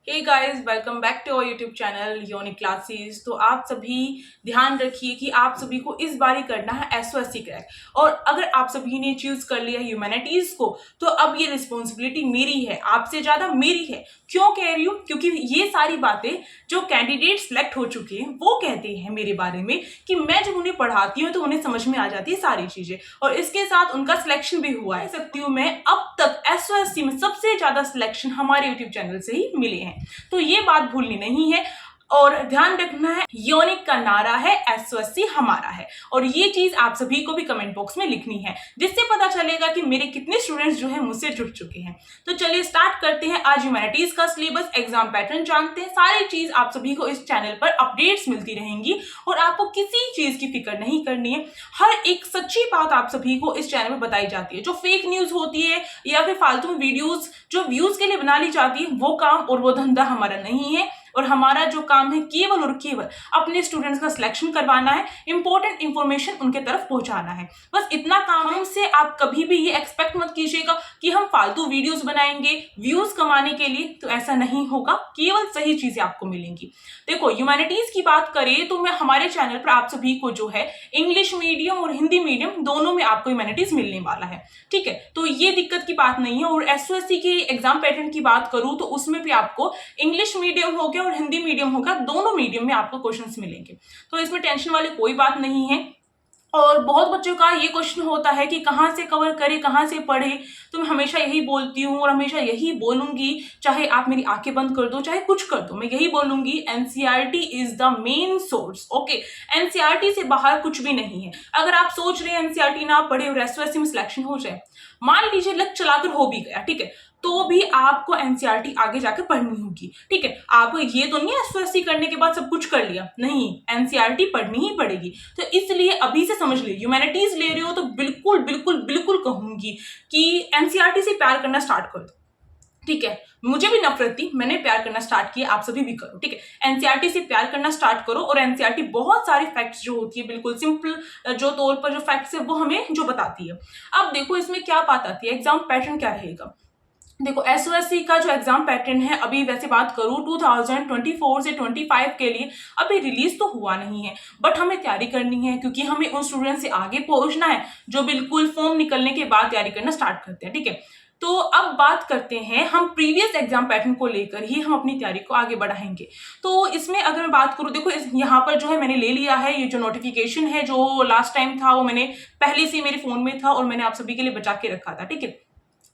Hey guys, welcome back to our YouTube channel Yonik classes. तो आप सभी ध्यान रखिए कि आप सभी को इस बार ही करना है एसओएससी क्रैक। और अगर आप सभी ने चूज कर लिया ह्यूमैनिटीज को तो अब ये रिस्पॉन्सिबिलिटी मेरी है, आपसे ज्यादा मेरी है। क्यों कह रही हूँ? क्योंकि ये सारी बातें जो कैंडिडेट सिलेक्ट हो चुके हैं वो कहते हैं मेरे बारे में कि मैं जब उन्हें पढ़ाती हूँ तो उन्हें समझ में आ जाती है सारी चीजें, और इसके साथ उनका सिलेक्शन भी हुआ है। सकती हूँ मैं अब तक एसओएससी में सबसे ज्यादा सिलेक्शन हमारे यूट्यूब चैनल से ही मिले हैं। तो ये बात भूलनी नहीं है और ध्यान रखना है, योनिक का नारा है एसओएससी हमारा है। और ये चीज आप सभी को भी कमेंट बॉक्स में लिखनी है, जिससे पता चलेगा कि मेरे कितने स्टूडेंट्स जो है मुझसे जुड़ चुके हैं। तो चलिए स्टार्ट करते हैं। आज ह्यूमैनिटीज का सिलेबस, एग्जाम पैटर्न जानते हैं। सारी चीज आप सभी को इस चैनल पर अपडेट्स मिलती रहेंगी और आपको किसी चीज की फिक्र नहीं करनी है। हर एक सच्ची बात आप सभी को इस चैनल में बताई जाती है। जो फेक न्यूज होती है या फिर फालतू वीडियोज जो व्यूज के लिए बना ली जाती है, वो काम और वो धंधा हमारा नहीं है। और हमारा जो काम है केवल और केवल अपने स्टूडेंट्स का सिलेक्शन करवाना है, इंपॉर्टेंट इंफॉर्मेशन उनके तरफ पहुंचाना है। बस इतना काम है। हमसे आप कभी भी ये एक्सपेक्ट मत कीजिएगा कि हम फालतू वीडियोस बनाएंगे व्यूज कमाने के लिए, तो ऐसा नहीं होगा। केवल सही चीजें आपको मिलेंगी। देखो, ह्यूमैनिटीज की बात करें तो मैं हमारे चैनल पर आप सभी को जो है इंग्लिश मीडियम और हिंदी मीडियम दोनों में आपको ह्यूमैनिटीज मिलने वाला है। ठीक है, तो ये दिक्कत की बात नहीं है। और एसओएससी के एग्जाम पैटर्न की बात करूं तो उसमें भी आपको इंग्लिश मीडियम हो गया और हिंदी मीडियम होगा, दोनों मीडियम में आपको क्वेश्चंस मिलेंगे। तो इसमें टेंशन वाली कोई बात नहीं है। और बहुत बच्चों का ये क्वेश्चन होता है कि कहाँ से कवर करें, कहाँ से पढ़े। तो मैं हमेशा यही बोलती हूँ और हमेशा यही बोलूंगी, चाहे आप मेरी आंखें बंद कर दो चाहे कुछ कर दो, मैं यही बोलूंगी, NCERT is the main source. Okay, NCERT से बाहर कुछ भी नहीं है। अगर आप सोच रहे हैं एनसीईआरटी ना पढ़े और एसओएससी में सिलेक्शन हो जाए, मान लीजिए लक चलाकर हो भी गया, ठीक है, तो भी आपको एनसीईआरटी आगे जाकर पढ़नी होगी। ठीक है, आपको ये तो नहीं एसओएससी करने के बाद सब कुछ कर लिया, नहीं, एनसीईआरटी पढ़नी ही पड़ेगी। तो इसलिए अभी से समझ लीजिए, ह्यूमैनिटीज ले रहे हो तो बिल्कुल बिल्कुल बिल्कुल कहूंगी कि एनसीईआरटी से प्यार करना स्टार्ट कर दो। ठीक है, मुझे भी नफरत थी, मैंने प्यार करना स्टार्ट किया, आप सभी भी करो। ठीक है, एनसीईआरटी से प्यार करना स्टार्ट करो। और एनसीईआरटी बहुत सारे फैक्ट्स जो होती है, बिल्कुल सिंपल जो तौर पर जो फैक्ट्स है वो हमें जो बताती है। अब देखो इसमें क्या बात आती है, एग्जाम पैटर्न क्या रहेगा। देखो, एसओएससी का जो एग्जाम पैटर्न है, अभी वैसे बात करूं 2024 से 25 के लिए अभी रिलीज तो हुआ नहीं है, बट हमें तैयारी करनी है क्योंकि हमें उन स्टूडेंट से आगे पहुंचना है जो बिल्कुल फॉर्म निकलने के बाद तैयारी करना स्टार्ट करते हैं। ठीक है, तो अब बात करते हैं, हम प्रीवियस एग्जाम पैटर्न को लेकर ही हम अपनी तैयारी को आगे बढ़ाएंगे। तो इसमें अगर मैं बात करूं, देखो यहाँ पर जो है मैंने ले लिया है ये जो नोटिफिकेशन है, जो लास्ट टाइम था वो मैंने पहले से मेरे फोन में था और मैंने आप सभी के लिए बचा के रखा था। ठीक है,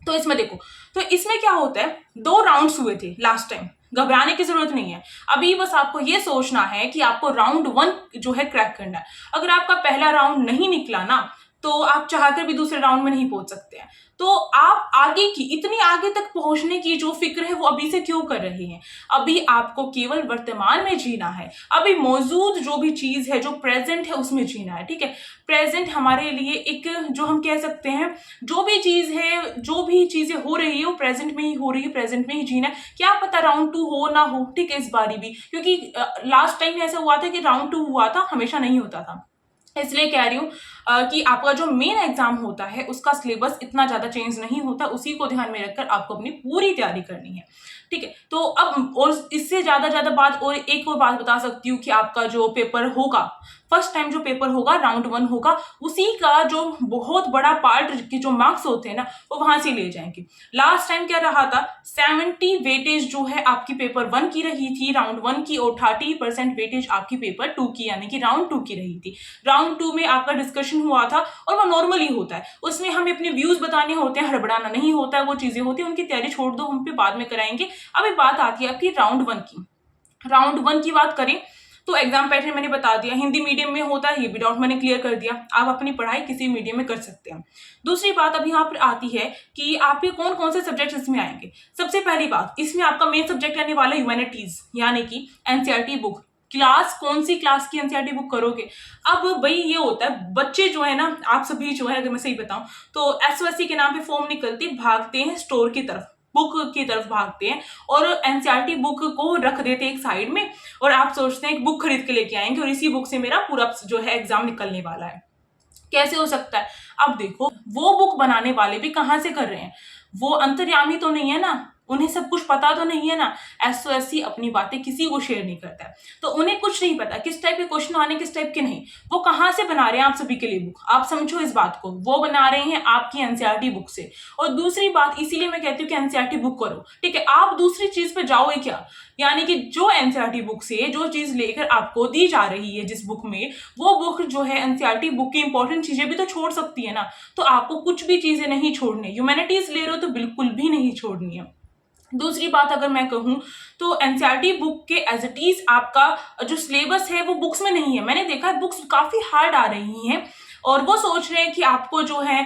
तो इसमें देखो, तो इसमें क्या होता है, 2 राउंड्स हुए थे लास्ट टाइम, घबराने की जरूरत नहीं है। अभी बस आपको ये सोचना है कि आपको राउंड 1 जो है क्रैक करना है। अगर आपका पहला राउंड नहीं निकला ना, तो आप चाहकर भी दूसरे राउंड में नहीं पहुंच सकते हैं। तो आप आगे की, इतनी आगे तक पहुंचने की जो फिक्र है वो अभी से क्यों कर रहे हैं? अभी आपको केवल वर्तमान में जीना है। अभी मौजूद जो भी चीज है, जो प्रेजेंट है, उसमें जीना है। ठीक है, प्रेजेंट हमारे लिए एक, जो हम कह सकते हैं, जो भी चीज है, जो भी चीजें हो रही है वो प्रेजेंट में ही हो रही है, प्रेजेंट में ही जीना है। क्या पता राउंड 2 हो ना हो, ठीक है, इस बारी भी, क्योंकि लास्ट टाइम ऐसा हुआ था कि राउंड 2 हुआ था, हमेशा नहीं होता था। इसलिए कह रही हूँ कि आपका जो मेन एग्जाम होता है उसका सिलेबस इतना ज्यादा चेंज नहीं होता, उसी को ध्यान में रखकर आपको अपनी पूरी तैयारी करनी है। ठीक है, तो अब और इससे ज्यादा बात, और एक और बात बता सकती हूँ कि आपका जो पेपर होगा, फर्स्ट टाइम जो पेपर होगा राउंड 1 होगा, उसी का जो बहुत बड़ा पार्ट के जो मार्क्स होते हैं ना, वो वहां से ले जाएंगे। लास्ट टाइम क्या रहा था, 70 वेटेज जो है आपकी पेपर 1 की रही थी राउंड 1 की, और 30% वेटेज आपकी पेपर 2 की यानी कि राउंड 2 की रही थी। राउंड 2 में आपका डिस्कशन हुआ था और वो नॉर्मली होता है, उसमें हमें अपने व्यूज बताने होते हैं, हड़बड़ाना नहीं होता है, वो चीजें होती है, उनकी तैयारी छोड़ दो, हम पे बाद में कराएंगे। अभी बात आती है आपकी राउंड 1 की। राउंड 1 की बात करें तो एग्जाम पैटर्न मैंने बता दिया, हिंदी मीडियम में होता है, ये भी डाउट मैंने क्लियर कर दिया। आप अपनी पढ़ाई किसी मीडियम में कर सकते हैं। दूसरी बात अभी यहाँ पर आती है कि आपके कौन कौन से सब्जेक्ट इसमें आएंगे। सबसे पहली बात, इसमें आपका मेन सब्जेक्ट आने वाला ह्यूमैनिटीज, यानी कि एनसीईआरटी बुक। क्लास, कौन सी क्लास की एनसीईआरटी बुक करोगे? अब भाई ये होता है, बच्चे जो है ना, आप सभी जो है, अगर मैं सही बताऊं तो एसओएससी के नाम पे फॉर्म निकलते भागते हैं स्टोर की तरफ, बुक की तरफ भागते हैं और एनसीईआरटी बुक को रख देते हैं एक साइड में, और आप सोचते हैं एक बुक खरीद के लेके आएंगे और इसी बुक से मेरा पूरा जो है एग्जाम निकलने वाला है। कैसे हो सकता है? अब देखो, वो बुक बनाने वाले भी कहां से कर रहे हैं, वो अंतर्यामी तो नहीं है ना, उन्हें सब कुछ पता तो नहीं है ना। एसओएससी अपनी बातें किसी को शेयर नहीं करता है, तो उन्हें कुछ नहीं पता किस टाइप के क्वेश्चन आने, किस टाइप के नहीं। वो कहाँ से बना रहे हैं आप सभी के लिए बुक, आप समझो इस बात को। वो बना रहे हैं आपकी एनसीईआरटी बुक से। और दूसरी बात, इसीलिए मैं कहती हूँ कि एनसीईआरटी बुक करो, ठीक है। आप दूसरी चीज पे जाओगे क्या, यानी कि जो एनसीईआरटी बुक से जो चीज लेकर आपको दी जा रही है जिस बुक में, वो बुक जो है एनसीईआरटी बुक की इंपॉर्टेंट चीजें भी तो छोड़ सकती है ना। तो आपको कुछ भी चीजें नहीं छोड़नी, ह्यूमैनिटीज ले रहे हो तो बिल्कुल भी नहीं छोड़नी है। दूसरी बात अगर मैं कहूँ तो एनसीईआरटी बुक के एज इट इज आपका जो सिलेबस है वो बुक्स में नहीं है। मैंने देखा है बुक्स काफी हार्ड आ रही हैं और वो सोच रहे हैं कि आपको जो है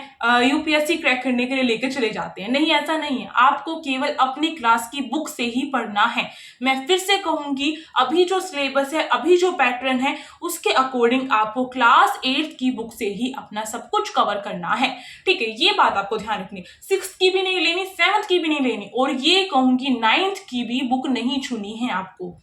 यूपीएससी क्रैक करने के लिए लेकर चले जाते हैं। नहीं, ऐसा नहीं है। आपको केवल अपनी क्लास की बुक से ही पढ़ना है। मैं फिर से कहूंगी, अभी जो सिलेबस है, अभी जो पैटर्न है, उसके अकॉर्डिंग आपको क्लास 8 की बुक से ही अपना सब कुछ कवर करना है, ठीक है। ये बात आपको ध्यान रखनी। 6th की भी नहीं लेनी, 7th की भी नहीं लेनी, और ये कहूंगी 9th की भी बुक नहीं छूनी है आपको,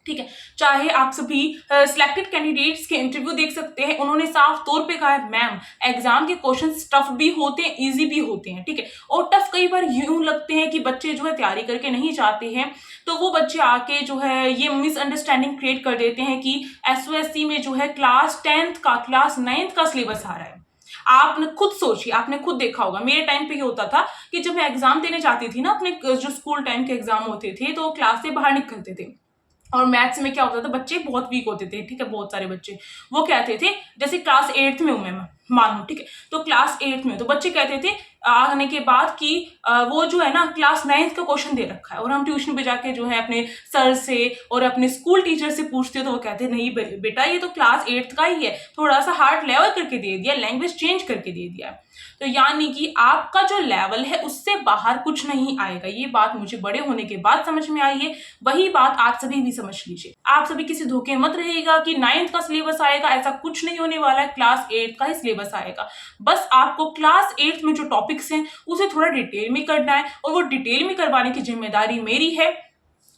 ठीक है। चाहे आप सभी सिलेक्टेड कैंडिडेट्स के इंटरव्यू देख सकते हैं, उन्होंने साफ तौर पे कहा है मैम एग्जाम के क्वेश्चंस टफ भी होते हैं, इजी भी होते हैं, ठीक है। और टफ कई बार यूं लगते हैं कि बच्चे जो है तैयारी करके नहीं चाहते हैं, तो वो बच्चे आके जो है ये मिसअंडरस्टैंडिंग क्रिएट कर देते हैं कि एसओएससी में जो है क्लास 10th का, क्लास 9th का सिलेबस आ रहा है। आपने खुद सोचिए, आपने खुद देखा होगा, मेरे टाइम पे ये होता था कि जब मैं एग्जाम देने जाती थी ना, अपने जो स्कूल टाइम के एग्जाम होते थे, तो क्लास से बाहर निकलते थे और मैथ्स में क्या होता था, बच्चे बहुत वीक होते थे, ठीक है। बहुत सारे बच्चे वो कहते थे, जैसे क्लास 8th में हूं मैं मानो, ठीक है, तो क्लास 8th में तो बच्चे कहते थे आने के बाद कि वो जो है ना क्लास 9th का क्वेश्चन दे रखा है, और हम ट्यूशन पे जाके जो है अपने सर से और अपने स्कूल टीचर से पूछते हैं, तो वो कहते हैं नहीं बेटा ये तो क्लास 8th का ही है, थोड़ा सा हार्ड लेवल करके दे दिया, लैंग्वेज चेंज करके दे दिया। तो यानी कि आपका जो लेवल है उससे बाहर कुछ नहीं आएगा। ये बात मुझे बड़े होने के बाद समझ में आई है, वही बात आप सभी भी समझ लीजिए। आप सभी किसी धोखे मत रहिएगा कि 9th का सिलेबस आएगा, ऐसा कुछ नहीं होने वाला है। क्लास 8th का ही सिलेबस आएगा। बस आपको क्लास 8th में जो टॉपिक्स हैं उसे थोड़ा डिटेल में करना है, और वो डिटेल में करवाने की जिम्मेदारी मेरी है।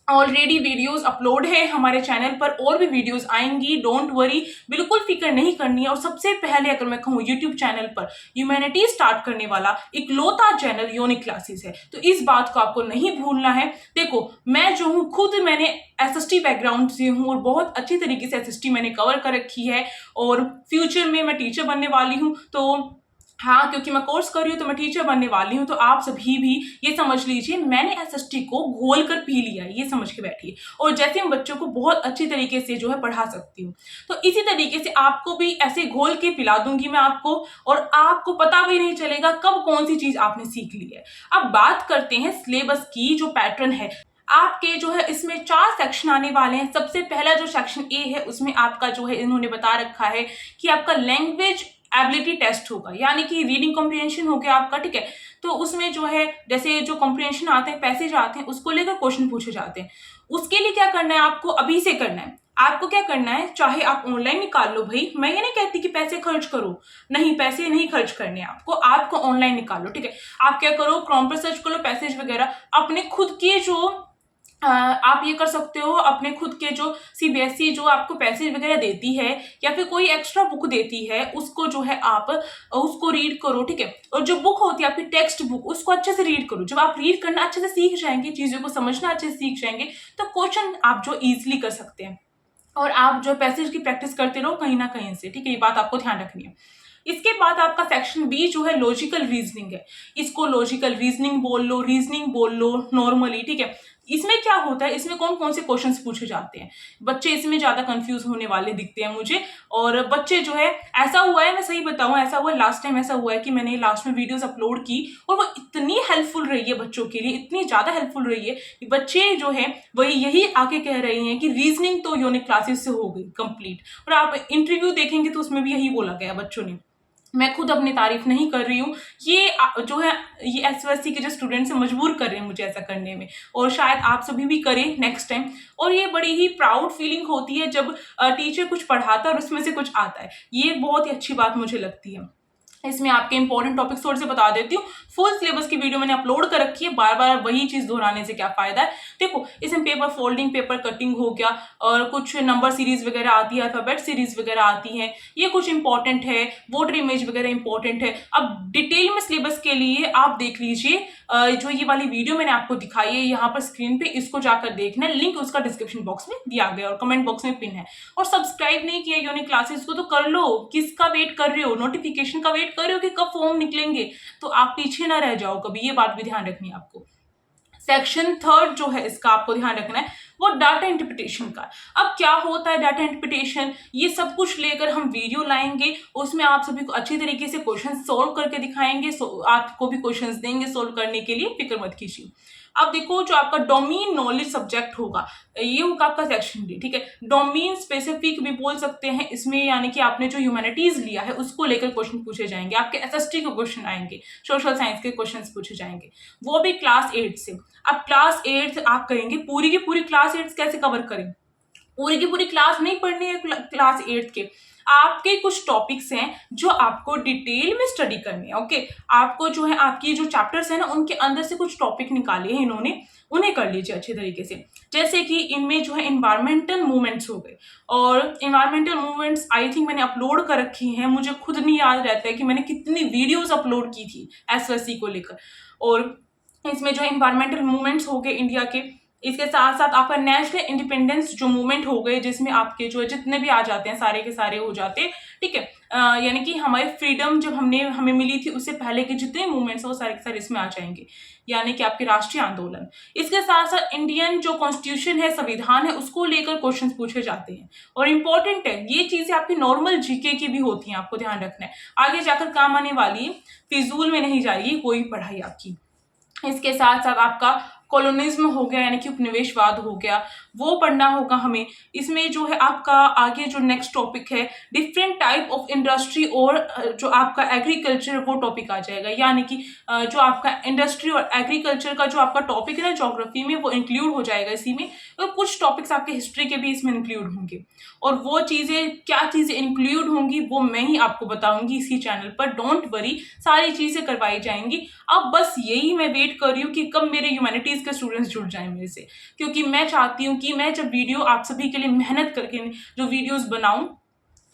ऑलरेडी वीडियोस अपलोड है हमारे चैनल पर, और भी वीडियोस आएंगी, डोंट वरी, बिल्कुल फिक्र नहीं करनी है। और सबसे पहले अगर मैं कहूँ यूट्यूब चैनल पर ह्यूमैनिटी स्टार्ट करने वाला इकलौता चैनल यूनिक क्लासेस है, तो इस बात को आपको नहीं भूलना है। देखो मैं जो हूँ खुद मैंने एसएसटी बैकग्राउंड से हूँ और बहुत अच्छी तरीके से एसएसटी मैंने कवर कर रखी है, और फ्यूचर में मैं टीचर बनने वाली हूँ। तो हाँ, क्योंकि मैं कोर्स कर रही हूँ तो मैं टीचर बनने वाली हूँ। तो आप सभी भी ये समझ लीजिए मैंने एसएसटी को घोल कर पी लिया, ये समझ के बैठिए, और जैसे हम बच्चों को बहुत अच्छी तरीके से जो है पढ़ा सकती हूँ, तो इसी तरीके से आपको भी ऐसे घोल के पिला दूंगी मैं आपको, और आपको पता भी नहीं चलेगा कब कौन सी चीज आपने सीख ली है। अब बात करते हैं सिलेबस की। जो पैटर्न है आपके जो है इसमें 4 सेक्शन आने वाले हैं। सबसे पहला जो सेक्शन ए है उसमें आपका जो है इन्होंने बता रखा है कि आपका लैंग्वेज एबिलिटी टेस्ट होगा, यानी कि रीडिंग कॉम्प्रिहेंशन हो गया आपका, ठीक है। तो उसमें जो है जैसे जो कॉम्प्रिहेंशन आते हैं, पैसेज आते हैं, उसको लेकर क्वेश्चन पूछे जाते हैं। उसके लिए क्या करना है आपको, अभी से करना है। आपको क्या करना है, चाहे आप ऑनलाइन निकाल लो भाई, मैं ये नहीं कहती कि पैसे खर्च करो, नहीं पैसे नहीं खर्च करने आपको ऑनलाइन निकालो, ठीक है। आप क्या करो, क्रोम पर सर्च करो पैसेज वगैरह, अपने खुद के जो आप ये कर सकते हो, अपने खुद के जो सीबीएसई जो आपको पैसेज वगैरह देती है या फिर कोई एक्स्ट्रा बुक देती है, उसको जो है आप उसको रीड करो, ठीक है। और जो बुक होती है आपकी टेक्स्ट बुक, उसको अच्छे से रीड करो। जब आप रीड करना अच्छे से सीख जाएंगे, चीजों को समझना अच्छे से सीख जाएंगे, तो क्वेश्चन आप जो इजिली कर सकते हैं, और आप जो पैसेज की प्रैक्टिस करते रहो कहीं ना कहीं से, ठीक है। ये बात आपको ध्यान रखनी है। इसके बाद आपका सेक्शन बी जो है लॉजिकल रीजनिंग है। इसको लॉजिकल रीजनिंग बोल लो नॉर्मली, ठीक है। इसमें क्या होता है, इसमें कौन कौन से क्वेश्चंस पूछे जाते हैं, बच्चे इसमें ज्यादा कंफ्यूज होने वाले दिखते हैं मुझे। और बच्चे जो है, ऐसा हुआ है, मैं सही बताऊं, ऐसा हुआ लास्ट टाइम, ऐसा हुआ है कि मैंने लास्ट में वीडियोस अपलोड की और वो इतनी हेल्पफुल रही है बच्चों के लिए, इतनी ज्यादा हेल्पफुल रही है कि बच्चे जो है वही यही आके कह रहे हैं कि रीजनिंग तो यूनिक क्लासेस से हो गई कंप्लीट। और आप इंटरव्यू देखेंगे तो उसमें भी यही बोला गया बच्चों ने। मैं खुद अपनी तारीफ नहीं कर रही हूँ, ये जो है ये एसओएससी के जो स्टूडेंट्स हैं मजबूर कर रहे हैं मुझे ऐसा करने में, और शायद आप सभी भी करें नेक्स्ट टाइम। और ये बड़ी ही प्राउड फीलिंग होती है जब टीचर कुछ पढ़ाता है और उसमें से कुछ आता है, ये बहुत ही अच्छी बात मुझे लगती है। इसमें आपके इंपॉर्टेंट टॉपिक्स थोड़े से बता देती हूँ। फुल सिलेबस की वीडियो मैंने अपलोड कर रखी है, बार बार वही चीज दोहराने से क्या फायदा है। देखो इसमें पेपर फोल्डिंग, पेपर कटिंग हो गया, और कुछ नंबर सीरीज वगैरह आती है, अल्फाबेट सीरीज वगैरह आती है, ये कुछ इंपॉर्टेंट है, वोटर इमेज वगैरह इंपॉर्टेंट है। अब डिटेल में सिलेबस के लिए आप देख लीजिए, जो ये वाली वीडियो मैंने आपको दिखाई है यहाँ पर स्क्रीन पे, इसको जाकर देखना है, लिंक उसका डिस्क्रिप्शन बॉक्स में दिया गया और कमेंट बॉक्स में पिन है। और सब्सक्राइब नहीं किया यूनिक क्लासेस को तो कर लो, किसका वेट कर रहे हो, नोटिफिकेशन का वेट कर रहे हो कि कब फॉर्म निकलेंगे, तो आप पीछे ना रह जाओ कभी, ये बात भी ध्यान रखनी है आपको। सेक्शन 3 जो है इसका आपको ध्यान रखना है, वो डाटा इंटरप्रिटेशन का। अब क्या होता है डाटा इंटरप्रिटेशन, ये सब कुछ लेकर हम वीडियो लाएंगे, उसमें आप सभी को अच्छी तरीके से क्वेश्चन सोल्व करके दिखाएंगे, आपको भी क्वेश्चंस देंगे सोल्व करने के लिए, फिक्र मत कीजिए। अब देखो जो आपका डोमेन नॉलेज सब्जेक्ट होगा, ये होगा आपका सेक्शन डी, ठीक है। डोमेन स्पेसिफिक भी बोल सकते हैं इसमें, यानी कि आपने जो ह्यूमैनिटीज लिया है उसको लेकर क्वेश्चन पूछे जाएंगे, आपके एसएसटी के क्वेश्चन आएंगे, सोशल साइंस के क्वेश्चन पूछे जाएंगे, वो भी क्लास 8 से। अब क्लास 8 आप करेंगे, पूरी की पूरी क्लास 8 कैसे कवर करें, पूरी की पूरी क्लास नहीं पढ़नी है क्लास 8 के, आपके कुछ टॉपिक्स हैं जो आपको डिटेल में स्टडी करने हैं, ओके। आपको जो है आपकी जो चैप्टर्स है ना, उनके अंदर से कुछ टॉपिक निकाले हैं इन्होंने, उन्हें कर लीजिए अच्छे तरीके से। जैसे कि इनमें जो है इन्वायरमेंटल मूवमेंट्स हो गए, और इन्वायरमेंटल मूवमेंट्स आई थिंक मैंने अपलोड कर रखी हैं, मुझे खुद नहीं याद रहता है कि मैंने कितनी वीडियोज अपलोड की थी एसओएससी को लेकर। और इसमें जो इन्वायरमेंटल मूवमेंट्स हो गए इंडिया के, इसके साथ साथ आपका नेशनल इंडिपेंडेंस जो मूवमेंट हो गए, जिसमें आपके जो जितने भी आ जाते हैं सारे के सारे हो जाते हैं, ठीक है। यानी कि हमारी फ्रीडम जब हमें मिली थी उससे पहले के जितने मूवमेंट्स वो सारे के सारे इसमें आ जाएंगे, यानी कि आपके राष्ट्रीय आंदोलन। इसके साथ साथ इंडियन जो कॉन्स्टिट्यूशन है, संविधान है, उसको लेकर क्वेश्चन पूछे जाते हैं, और इंपॉर्टेंट है ये चीजें, आपकी नॉर्मल जीके की भी होती हैं, आपको ध्यान रखना है, आगे जाकर काम आने वाली, फिजूल में नहीं जा रही कोई पढ़ाई आपकी। इसके साथ साथ आपका कॉलोनिज्म हो गया, यानी कि उपनिवेशवाद हो गया, वो पढ़ना होगा हमें। इसमें जो है आपका आगे जो नेक्स्ट टॉपिक है, डिफरेंट टाइप ऑफ इंडस्ट्री, और जो आपका एग्रीकल्चर वो टॉपिक आ जाएगा, यानी कि जो आपका इंडस्ट्री और एग्रीकल्चर का जो आपका टॉपिक है ना ज्योग्राफी में, वो इंक्लूड हो जाएगा इसी में। और कुछ टॉपिक्स आपके हिस्ट्री के भी इसमें इंक्लूड होंगे, और वो चीज़ें क्या चीज़ें इंक्लूड होंगी वो मैं ही आपको बताऊंगी इसी चैनल पर, डोंट वरी, सारी चीज़ें करवाई जाएंगी। अब बस यही मैं वेट कर रही हूँ कि कब मेरे ह्यूमैनिटीज़ के स्टूडेंट्स जुड़ जाएं मेरे से, क्योंकि मैं चाहती हूँ कि मैं जब वीडियो आप सभी के लिए मेहनत करके जो वीडियोस बनाऊं,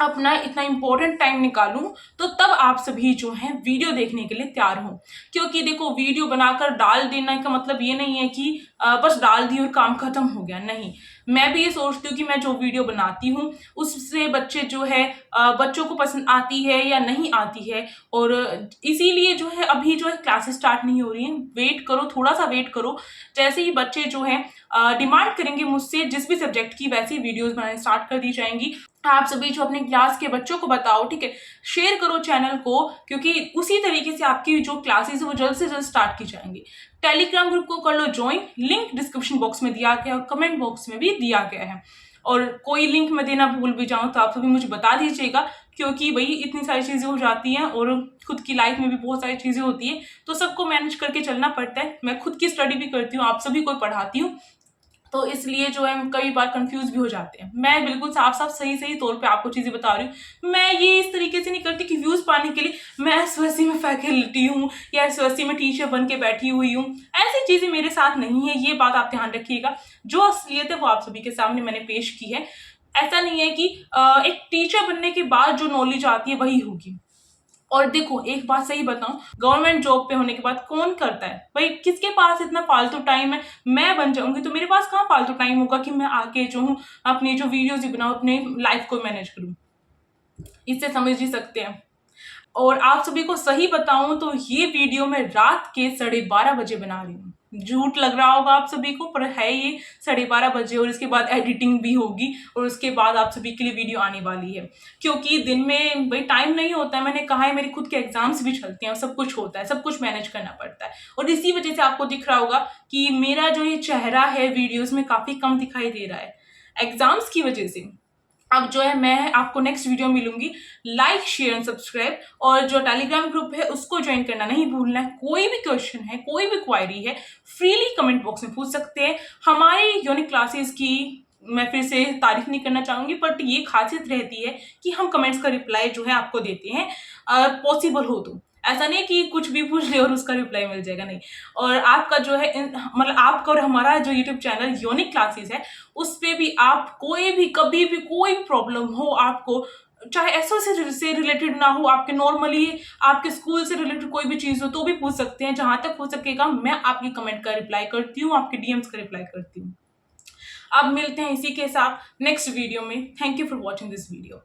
अपना इतना इंपॉर्टेंट टाइम निकालूं, तो तब आप सभी जो हैं वीडियो देखने के लिए तैयार हों। क्योंकि देखो वीडियो बनाकर डाल देने का मतलब ये नहीं है कि बस डाल दी और काम खत्म हो गया, नहीं। मैं भी ये सोचती हूँ कि मैं जो वीडियो बनाती हूँ उससे बच्चे जो है बच्चों को पसंद आती है या नहीं आती है, और इसीलिए जो है अभी जो है क्लासेस स्टार्ट नहीं हो रही हैं, वेट करो, थोड़ा सा वेट करो। जैसे ही बच्चे जो है डिमांड करेंगे मुझसे जिस भी सब्जेक्ट की, वैसे ही वीडियोस बनाने स्टार्ट कर दी जाएंगी। आप सभी जो अपने क्लास के बच्चों को बताओ, ठीक है, शेयर करो चैनल को, क्योंकि उसी तरीके से आपकी जो क्लासेस है वो जल्द से जल्द स्टार्ट की जाएंगी। टेलीग्राम ग्रुप को कर लो ज्वाइन, लिंक डिस्क्रिप्शन बॉक्स में दिया गया है और कमेंट बॉक्स में भी दिया गया है। और कोई लिंक मैं देना भूल भी जाऊं तो आप सभी मुझे बता दीजिएगा, क्योंकि भाई इतनी सारी चीज़ें हो जाती हैं और खुद की लाइफ में भी बहुत सारी चीज़ें होती हैं, तो सबको मैनेज करके चलना पड़ता है। मैं खुद की स्टडी भी करती हूँ, आप सभी को पढ़ाती हूँ, तो इसलिए जो है हम कई बार कंफ्यूज भी हो जाते हैं। मैं बिल्कुल साफ साफ सही सही तौर पे आपको चीज़ें बता रही हूँ। मैं ये इस तरीके से नहीं करती कि व्यूज़ पाने के लिए मैं एसओएससी में फैकल्टी हूँ या एसओएससी में टीचर बन के बैठी हुई हूँ, ऐसी चीज़ें मेरे साथ नहीं है, ये बात आप ध्यान रखिएगा। जो असलियत है वो आप सभी के सामने मैंने पेश की है। ऐसा नहीं है कि एक टीचर बनने के बाद जो नॉलेज आती है वही होगी। और देखो एक बात सही बताऊं, गवर्नमेंट जॉब पे होने के बाद कौन करता है भाई, किसके पास इतना फालतू टाइम है। मैं बन जाऊंगी तो मेरे पास कहाँ फालतू टाइम होगा कि मैं आके जो हूँ अपनी जो वीडियोज बनाऊं, अपने लाइफ को मैनेज करूं। इससे समझ ही सकते हैं। और आप सभी को सही बताऊं तो ये वीडियो मैं रात के 12:30 बजे बना रही हूँ। झूठ लग रहा होगा आप सभी को, पर है ये 12:30 बजे, और इसके बाद एडिटिंग भी होगी और उसके बाद आप सभी के लिए वीडियो आने वाली है। क्योंकि दिन में भाई टाइम नहीं होता है, मैंने कहा है मेरे खुद के एग्जाम्स भी चलते हैं और सब कुछ होता है, सब कुछ मैनेज करना पड़ता है। और इसी वजह से आपको दिख रहा होगा कि मेरा जो ये चेहरा है वीडियोज में काफी कम दिखाई दे रहा है, एग्जाम्स की वजह से। अब जो है मैं आपको नेक्स्ट वीडियो मिलूंगी। लाइक शेयर एंड सब्सक्राइब, और जो टेलीग्राम ग्रुप है उसको ज्वाइन करना नहीं भूलना है। कोई भी क्वेश्चन है, कोई भी क्वायरी है, फ्रीली कमेंट बॉक्स में पूछ सकते हैं। हमारी यूनिक क्लासेस की मैं फिर से तारीफ नहीं करना चाहूँगी, बट ये खासियत रहती है कि हम कमेंट्स का रिप्लाई जो है आपको देते हैं, पॉसिबल हो तो। ऐसा नहीं कि कुछ भी पूछ ले और उसका रिप्लाई मिल जाएगा, नहीं। और आपका जो है मतलब आपका और हमारा जो यूट्यूब चैनल यूनिक क्लासेस है, उस पे भी आप कोई भी कभी भी कोई भी प्रॉब्लम हो आपको, चाहे एसओ से रिलेटेड ना हो, आपके नॉर्मली आपके स्कूल से रिलेटेड कोई भी चीज़ हो तो भी पूछ सकते हैं। जहाँ तक हो सकेगा मैं आपकी कमेंट का रिप्लाई करती हूँ, आपके डीएम्स का रिप्लाई करती हूँ। अब मिलते हैं इसी के साथ नेक्स्ट वीडियो में। Thank you for watching this video.